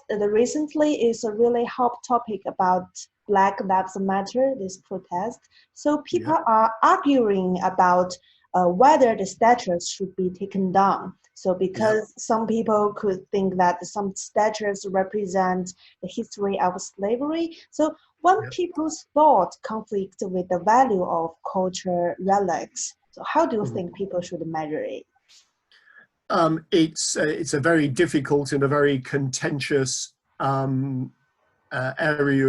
the recently is a really hot topic about Black Lives Matter, this protest. So Yeah. people are arguing about whether the statues should be taken down. So because some people could think that some statues represent the history of slavery. So when people's thoughts conflict with the value of culture relics, so how do you think people should measure it? It's a very difficult and a very contentious area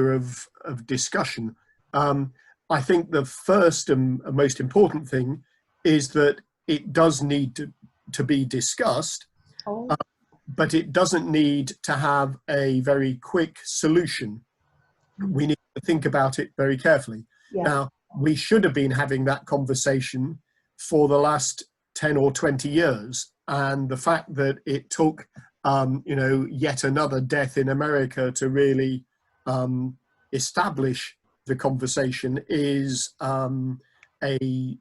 of discussion. I think the first and most important thing is that it does need to be discussed, but it doesn't need to have a very quick solution. We need to think about it very carefully. Now, we should have been having that conversation for the last 10 or 20 years. And the fact that it took, yet another death in America to really establish the conversation is a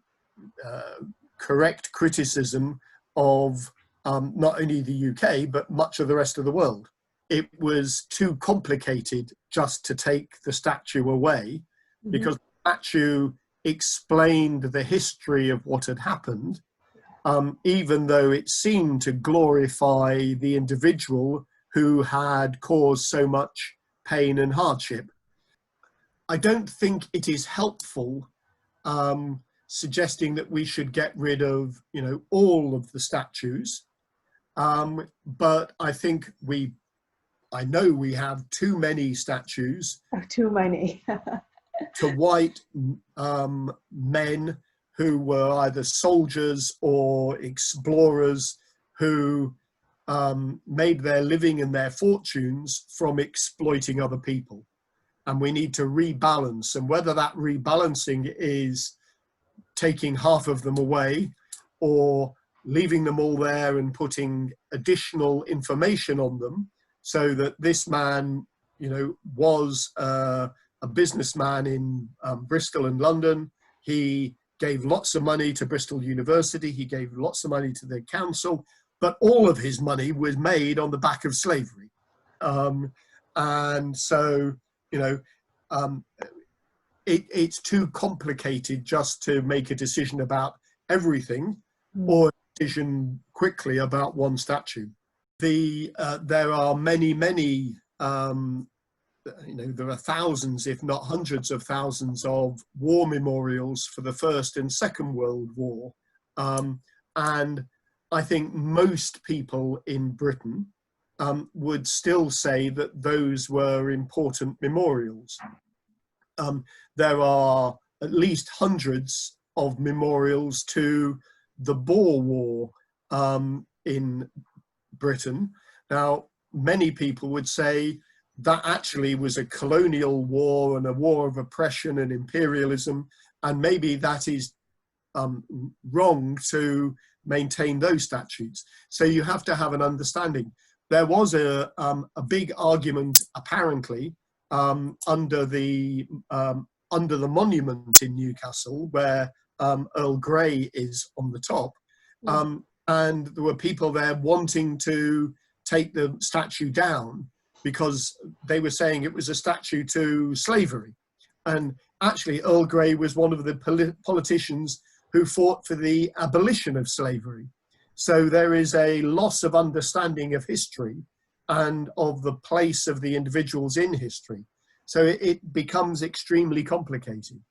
correct criticism of not only the UK, but much of the rest of the world. It was too complicated just to take the statue away, because the statue explained the history of what had happened, even though it seemed to glorify the individual who had caused so much pain and hardship. I don't think it is helpful suggesting that we should get rid of, all of the statues. But I think I know we have too many statues. Too many. To white men who were either soldiers or explorers who made their living and their fortunes from exploiting other people. And we need to rebalance. And whether that rebalancing is taking half of them away or leaving them all there and putting additional information on them, so that this man, was a businessman in Bristol and London. He gave lots of money to Bristol University. He gave lots of money to the council, but all of his money was made on the back of slavery. And so, it's too complicated just to make a decision about everything or a decision quickly about one statue. There are many, there are thousands, if not hundreds of thousands of war memorials for the First and Second World War. And I think most people in Britain would still say that those were important memorials. There are at least hundreds of memorials to the Boer War in Britain. Now, many people would say that actually was a colonial war and a war of oppression and imperialism, and maybe that is wrong to maintain those statutes. So you have to have an understanding. There was a big argument, apparently, under the monument in Newcastle, where Earl Grey is on the top, and there were people there wanting to take the statue down because they were saying it was a statue to slavery. And actually, Earl Grey was one of the politicians who fought for the abolition of slavery. So there is a loss of understanding of history and of the place of the individuals in history. So it becomes extremely complicated.